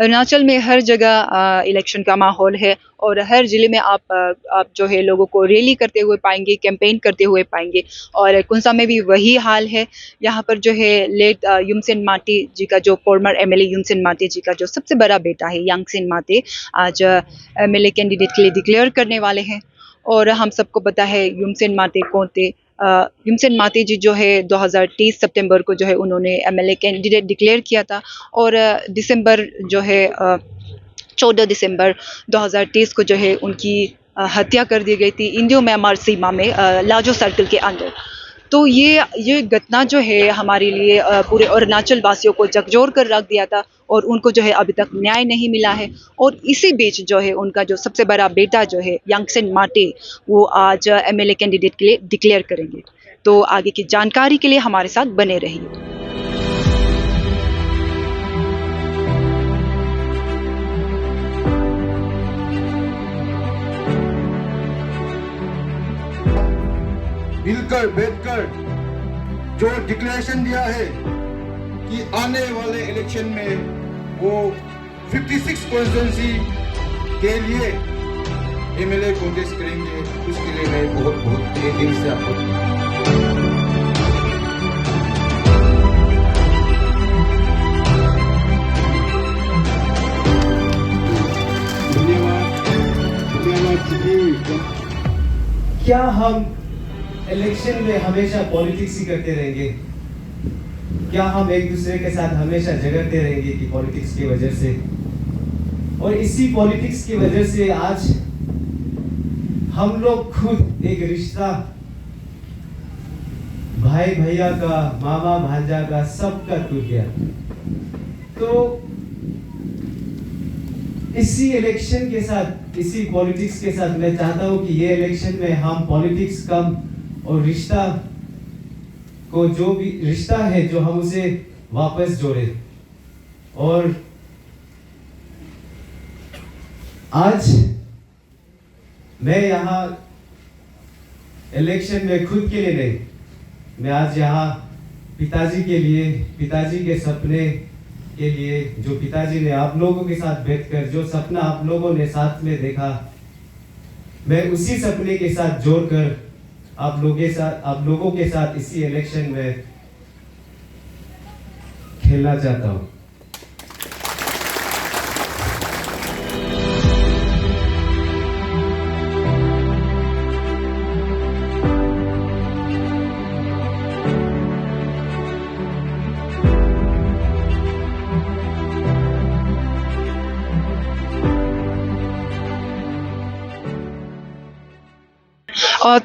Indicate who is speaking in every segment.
Speaker 1: अरुणाचल में हर जगह इलेक्शन का माहौल है और हर ज़िले में आप जो है लोगों को रैली करते हुए पाएँगे, कैंपेन करते हुए पाएँगे और कुंसा में भी वही हाल है। यहाँ पर जो है लेट युमसेन माटे जी का जो फॉर्मर एमएलए युमसेन माटे जी का जो सबसे बड़ा बेटा है यांगसेन माटे आज एमएलए कैंडिडेट के लिए डिक्लेयर करने वाले हैं। और हम सबको पता है युमसेन माटे कौन थे। युमसेन माटे जी जो है 2023 सितंबर को जो है उन्होंने एमएलए कैंडिडेट डिक्लेयर किया था और दिसंबर जो है 14 दिसंबर 2023 को जो है उनकी हत्या कर दी गई थी इंडियो म्यांमार सीमा में लाजो सर्कल के अंदर। तो ये घटना जो है हमारे लिए पूरे अरुणाचल वासियों को झकझोर कर रख दिया था और उनको जो है अभी तक न्याय नहीं मिला है और इसी बीच जो है उनका जो सबसे बड़ा बेटा जो है यांगसेन माटे वो आज एमएलए कैंडिडेट के लिए डिक्लेयर करेंगे। तो आगे की जानकारी के लिए हमारे साथ बने रहिए।
Speaker 2: मिलकर बैठकर जो डिक्लेरेशन दिया है कि आने वाले इलेक्शन में वो 56 कॉन्स्टिट्यूंसी के लिए एमएलए कॉन्टेस्ट करेंगे, उसके लिए मैं बहुत बहुत दिल से आपको
Speaker 3: धन्यवाद। क्या हम इलेक्शन में हमेशा पॉलिटिक्स ही करते रहेंगे? क्या हम एक दूसरे के साथ हमेशा झगड़ते रहेंगे कि पॉलिटिक्स की वजह से? और इसी पॉलिटिक्स की वजह से आज हम लोग खुद एक रिश्ता भाई भैया का, मामा भांजा का, सबका टूट गया। तो इसी इलेक्शन के साथ, इसी पॉलिटिक्स के साथ मैं चाहता हूं कि ये इलेक्शन में हम पॉलिटिक्स कम और रिश्ता को, जो भी रिश्ता है जो हम उसे वापस जोड़े। और आज मैं यहाँ इलेक्शन में खुद के लिए नहीं, मैं आज यहाँ पिताजी के लिए, पिताजी के सपने के लिए, जो पिताजी ने आप लोगों के साथ बैठकर जो सपना आप लोगों ने साथ में देखा, मैं उसी सपने के साथ जोड़कर आप लोगों के साथ इसी इलेक्शन में खेलना चाहता हूं।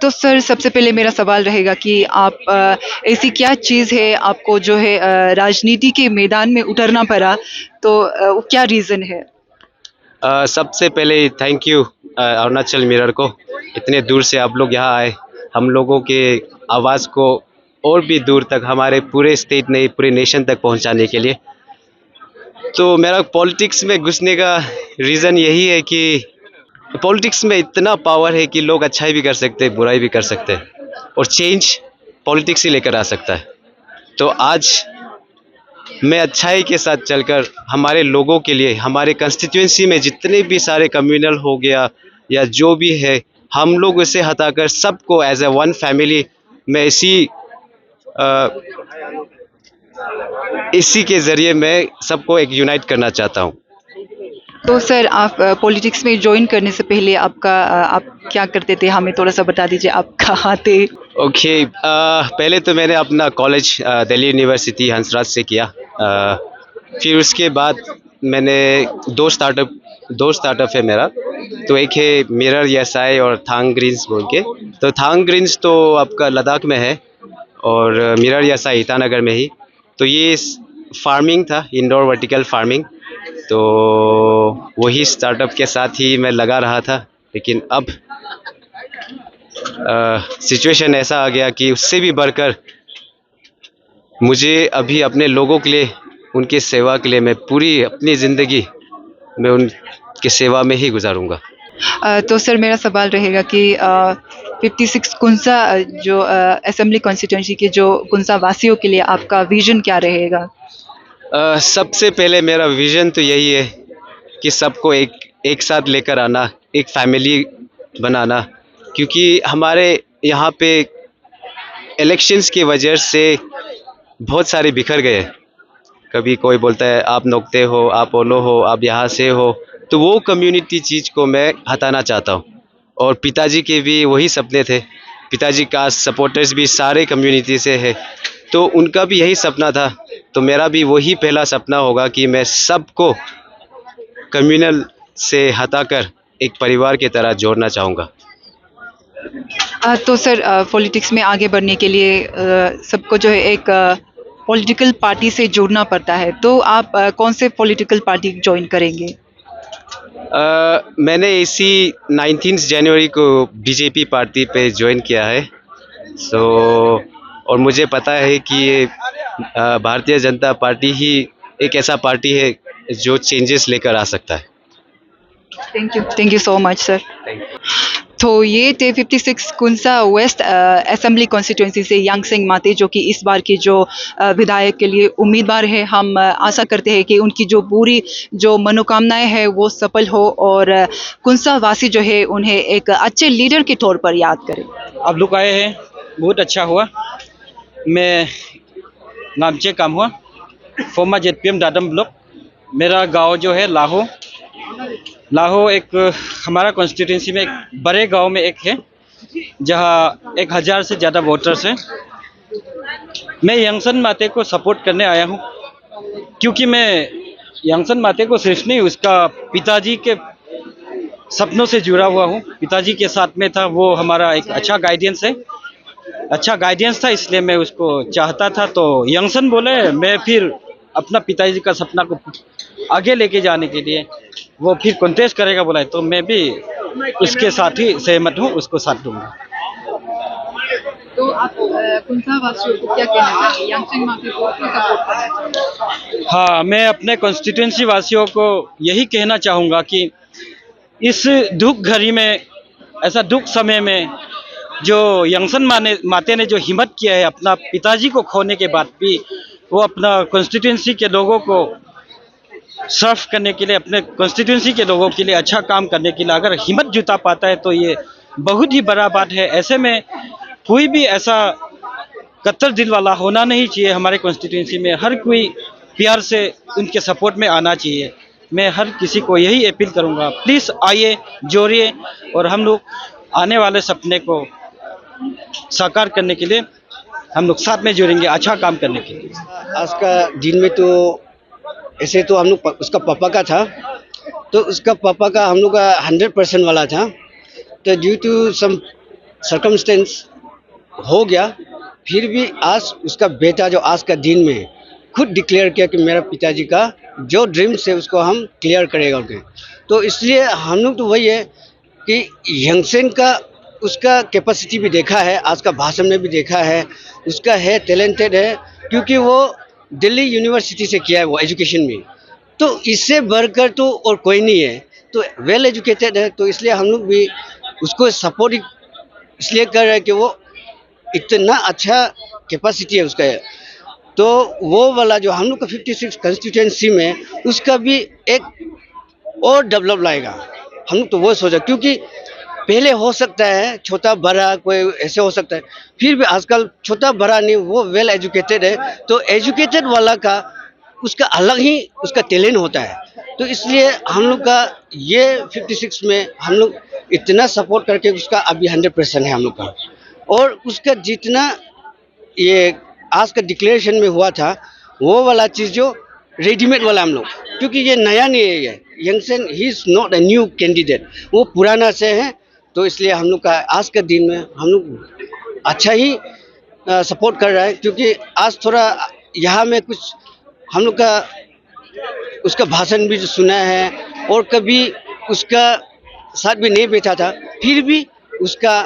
Speaker 1: तो सर सबसे पहले मेरा सवाल रहेगा कि आप ऐसी क्या चीज़ है आपको जो है राजनीति के मैदान में उतरना पड़ा, तो वो क्या रीज़न है?
Speaker 4: सबसे पहले थैंक यू अरुणाचल मिरर को, इतने दूर से आप लोग यहाँ आए हम लोगों के आवाज़ को और भी दूर तक, हमारे पूरे स्टेट नहीं पूरे नेशन तक पहुँचाने के लिए। तो मेरा पॉलिटिक्स में घुसने का रीज़न यही है कि पॉलिटिक्स में इतना पावर है कि लोग अच्छाई भी कर सकते हैं, बुराई भी कर सकते हैं और चेंज पॉलिटिक्स ही लेकर आ सकता है। तो आज मैं अच्छाई के साथ चलकर हमारे लोगों के लिए, हमारे कंस्टिट्यूएंसी में जितने भी सारे कम्युनल हो गया या जो भी है, हम लोग उसे हटाकर सबको एज ए वन फैमिली मैं इसी के ज़रिए मैं सबको एक यूनाइट करना चाहता हूँ।
Speaker 1: तो सर आप पॉलिटिक्स में ज्वाइन करने से पहले आप क्या करते थे, हमें थोड़ा सा बता दीजिए, आप कहाँ थे?
Speaker 4: ओके, पहले तो मैंने अपना कॉलेज दिल्ली यूनिवर्सिटी हंसराज से किया। फिर उसके बाद मैंने दो स्टार्टअप है मेरा। तो एक है मिरर एसआई और थांग ग्रीन्स बोल के। तो थांग ग्रीन्स तो आपका लद्दाख में है और मिरर एसआई ईटानगर में ही। तो ये फार्मिंग था, इंडोर वर्टिकल फार्मिंग। तो वही स्टार्टअप के साथ ही मैं लगा रहा था, लेकिन अब सिचुएशन ऐसा आ गया कि उससे भी बढ़कर मुझे अभी अपने लोगों के लिए, उनकी सेवा के लिए मैं पूरी अपनी ज़िंदगी मैं उनकी सेवा में ही गुजारूंगा।
Speaker 1: तो सर मेरा सवाल रहेगा कि 56 कुंसा जो असेंबली कॉन्स्टिट्यूंसी के जो कुंसा वासियों के लिए आपका विजन क्या रहेगा?
Speaker 4: सबसे पहले मेरा विज़न तो यही है कि सबको एक साथ लेकर आना, एक फैमिली बनाना, क्योंकि हमारे यहाँ पे इलेक्शंस की वजह से बहुत सारे बिखर गए। कभी कोई बोलता है आप नोकते हो, आप ओलो हो, आप यहाँ से हो, तो वो कम्युनिटी चीज़ को मैं हटाना चाहता हूँ। और पिताजी के भी वही सपने थे, पिताजी का सपोर्टर्स भी सारे कम्युनिटी से है, तो उनका भी यही सपना था। तो मेरा भी वही पहला सपना होगा कि मैं सबको कम्युनल से हटाकर एक परिवार की तरह जोड़ना चाहूँगा।
Speaker 1: तो सर पॉलिटिक्स में आगे बढ़ने के लिए सबको जो है एक पॉलिटिकल पार्टी से जुड़ना पड़ता है, तो आप कौन से पॉलिटिकल पार्टी ज्वाइन करेंगे?
Speaker 4: मैंने इसी 19 जनवरी को बीजेपी पार्टी पे ज्वाइन किया है। सो और मुझे पता है कि ये भारतीय जनता पार्टी ही एक ऐसा पार्टी है जो चेंजेस लेकर आ सकता है।
Speaker 1: Thank you so much sir. तो ये थे 56 कुंसा वेस्ट असेंबली कॉन्स्टिट्यूंसी से यांगसेंग माते, जो कि इस बार की जो विधायक के लिए उम्मीदवार है। हम आशा करते हैं कि उनकी जो पूरी जो मनोकामनाएं हैं वो सफल हो और कुंसा वासी जो है उन्हें एक अच्छे लीडर के तौर पर याद करें।
Speaker 5: आप लोग आए हैं, बहुत अच्छा हुआ। मैं नामचे काम हुआ, फॉर्मर जेडपीएम दादम ब्लॉक। मेरा गांव जो है लाहो एक हमारा कॉन्स्टिट्यूंसी में एक बड़े गांव में एक है जहां 1000 से ज़्यादा वोटर्स हैं। मैं यांगसेन माते को सपोर्ट करने आया हूं, क्योंकि मैं यांगसेन माते को सिर्फ नहीं, उसका पिताजी के सपनों से जुड़ा हुआ हूं। पिताजी के साथ में था, वो हमारा एक अच्छा गाइडेंस था, इसलिए मैं उसको चाहता था। तो यांगसेन बोले, मैं फिर अपना पिताजी का सपना को आगे लेके जाने के लिए वो फिर कॉन्टेस्ट करेगा बोला है, तो मैं भी उसके साथ ही सहमत हूँ, उसको साथ दूंगा।
Speaker 1: तो आप कुंसा वासियों को क्या कहना चाहेंगे? यांगसेंग माते को क्यों सपोर्ट करना चाहेंगे?
Speaker 5: हाँ, मैं अपने कॉन्स्टिट्यूंसी वासियों को यही कहना चाहूँगा कि इस दुख घड़ी में, ऐसा दुख समय में जो यांगसेन माते ने जो हिम्मत किया है अपना पिताजी को खोने के बाद भी, वो अपना कॉन्स्टिट्यूंसी के लोगों को सर्व करने के लिए, अपने कॉन्स्टिट्यूंसी के लोगों के लिए अच्छा काम करने के लिए अगर हिम्मत जुटा पाता है तो ये बहुत ही बड़ा बात है। ऐसे में कोई भी ऐसा कट्टर दिल वाला होना नहीं चाहिए हमारे कॉन्स्टिट्यूंसी में। हर कोई प्यार से उनके सपोर्ट में आना चाहिए। मैं हर किसी को यही अपील करूंगा, प्लीज़ आइए, जोड़िए और हम लोग आने वाले सपने को साकार करने के लिए हम लोग साथ में जुड़ेंगे, अच्छा काम करने के लिए।
Speaker 6: आज का दिन में तो ऐसे तो हम लोग उसका पापा का था, तो उसका पापा का हम लोग का 100% वाला था, तो ड्यू टू सम सर्कमस्टेंस हो गया। फिर भी आज उसका बेटा जो आज का दिन में खुद डिक्लेयर किया कि मेरा पिताजी का जो ड्रीम्स है उसको हम क्लियर करेगा उनके। तो इसलिए हम लोग तो वही है कि यांगसेन का उसका कैपेसिटी भी देखा है, आज का भाषण में भी देखा है, उसका है टैलेंटेड है, क्योंकि वो दिल्ली यूनिवर्सिटी से किया है वो एजुकेशन में, तो इससे बढ़कर तो और कोई नहीं है, तो वेल एजुकेटेड है। तो इसलिए हम लोग भी उसको सपोर्ट इसलिए कर रहे हैं कि वो इतना अच्छा कैपेसिटी है उसका है। तो वो वाला जो हम लोग का 56 कंस्टिट्यूंसी में उसका भी एक और डेवलप लाएगा, हम लोग तो वो सोचा। क्योंकि पहले हो सकता है छोटा बड़ा कोई ऐसे हो सकता है, फिर भी आजकल छोटा बड़ा नहीं, वो वेल एजुकेटेड है, तो एजुकेटेड वाला का उसका अलग ही उसका टैलेंट होता है। तो इसलिए हम लोग का ये 56 में हम लोग इतना सपोर्ट करके उसका अभी 100% है हम लोग का। और उसका जितना ये आज का डिक्लेरेशन में हुआ था वो वाला चीज़ जो रेडीमेड वाला हम लोग, क्योंकि ये नया नहीं है, ये Yangsen he is not a new candidate, वो पुराना से है। तो इसलिए हम लोग का आज के दिन में हम लोग अच्छा ही सपोर्ट कर रहा है, क्योंकि आज थोड़ा यहाँ में कुछ हम लोग का उसका भाषण भी सुना है और कभी उसका साथ भी नहीं बैठा था, फिर भी उसका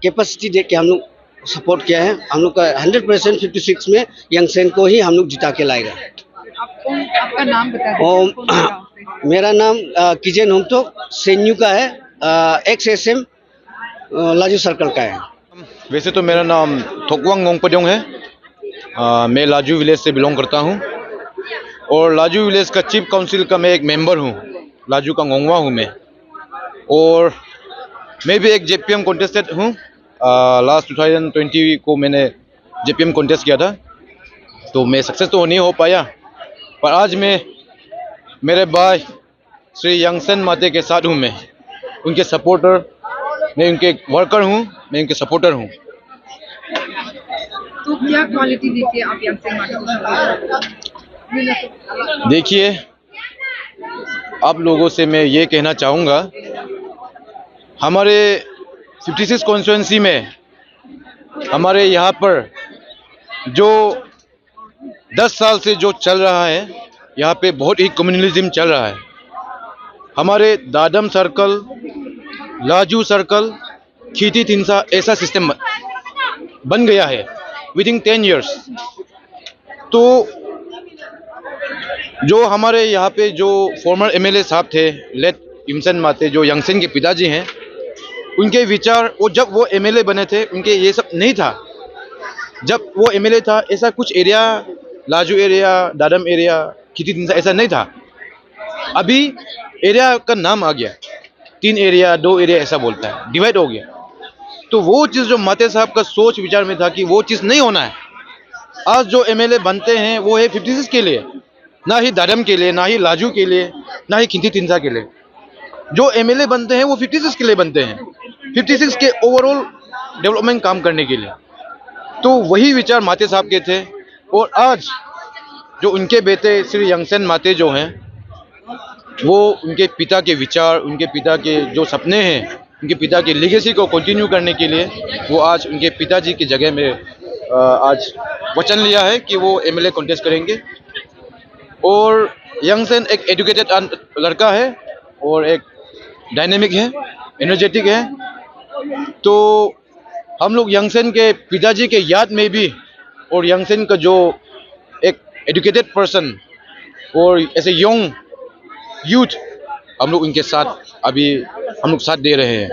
Speaker 6: कैपेसिटी देख के हम लोग सपोर्ट किया है। हम लोग का 100% 56 में यांगसेन को ही हम लोग जिता के लाएगा।
Speaker 1: आपका नाम बता दीजिए।
Speaker 6: मेरा नाम किजेन होमतो सेन्यू का है, XSM लाजू सर्कल का है।
Speaker 7: वैसे तो मेरा नाम थोकवांग गोंगपड्योंग है। मैं लाजू विलेज से बिलोंग करता हूँ और लाजू विलेज का चीफ काउंसिल का मैं एक मेंबर हूँ। लाजू का गोंगवा हूँ मैं, और मैं भी एक जेपीएम कॉन्टेस्टेड हूँ। लास्ट 2020 को मैंने जेपीएम कॉन्टेस्ट किया था, तो मैं सक्सेस तो नहीं हो पाया, पर आज मैं मेरे भाई श्री यंगसन माते के साथ हूँ। मैं उनके सपोर्टर, मैं उनके वर्कर हूँ, मैं उनके सपोर्टर हूँ।
Speaker 1: तो क्या क्वालिटी देखिए आप यंगसन माते को?
Speaker 7: देखिए, आप लोगों से मैं ये कहना चाहूँगा, हमारे 56 कॉन्स्टिट्यूंसी में हमारे यहाँ पर जो 10 साल से जो चल रहा है, यहाँ पे बहुत ही कम्युनलिज्म चल रहा है। हमारे दादम सर्कल, लाजू सर्कल, खीती थिंसा ऐसा सिस्टम बन गया है विदिन 10 इयर्स। तो जो हमारे यहाँ पे जो फॉर्मर एमएलए साहब थे, लेट इमसन माते, जो यंगसन के पिताजी हैं, उनके विचार, वो जब वो एमएलए बने थे उनके ये सब नहीं था। जब वो एमएलए था ऐसा कुछ एरिया, लाजू एरिया, दादम एरिया, खीती थिंसा ऐसा नहीं था। अभी एरिया का नाम आ गया, 3 एरिया 2 एरिया ऐसा बोलता है, डिवाइड हो गया। तो वो चीज़ जो माते साहब का सोच विचार में था कि वो चीज़ नहीं होना है। आज जो एमएलए बनते हैं वो है 56 के लिए, ना ही दादम के लिए, ना ही लाजू के लिए, ना ही खीती थिंसा के लिए। जो एमएलए बनते हैं वो 56 के लिए बनते हैं, 56 के ओवरऑल डेवलपमेंट काम करने के लिए। तो वही विचार माते साहब के थे, और आज जो उनके बेटे श्री यंगसन माते जो हैं, वो उनके पिता के विचार, उनके पिता के जो सपने हैं, उनके पिता की लेगेसी को कंटिन्यू करने के लिए वो आज उनके पिताजी की जगह में आज वचन लिया है कि वो एमएलए कॉन्टेस्ट करेंगे। और यंगसन एक एजुकेटेड लड़का है और एक डायनेमिक है, एनर्जेटिक है। तो हम लोग यंगसन के पिताजी के याद में भी, और यंगसन का जो एक एजुकेटेड पर्सन और ऐसे यंग यूथ, हम लोग उनके साथ अभी हम लोग साथ दे रहे हैं।